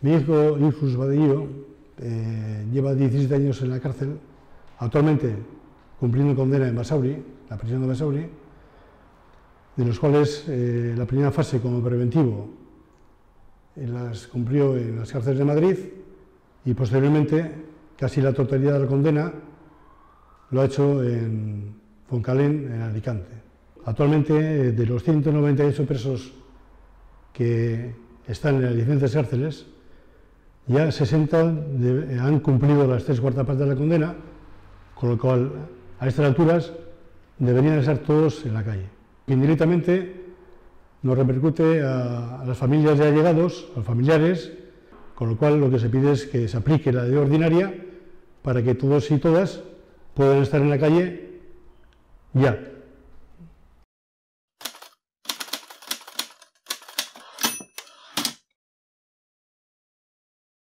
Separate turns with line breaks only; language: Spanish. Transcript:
Mi hijo, Ilfus Vadillo, lleva 17 años en la cárcel, actualmente cumpliendo condena en Basauri, la prisión de Basauri, de los cuales la primera fase como preventivo las cumplió en las cárceles de Madrid y posteriormente casi la totalidad de la condena lo ha hecho en Foncalén, en Alicante. Actualmente, de los 198 presos que están en las diferentes cárceles, ya 60 han cumplido las 3/4 partes de la condena, con lo cual, a estas alturas, deberían estar todos en la calle. Indirectamente nos repercute a las familias de allegados, a los familiares, con lo cual lo que se pide es que se aplique la ley ordinaria para que todos y todas puedan estar en la calle ya.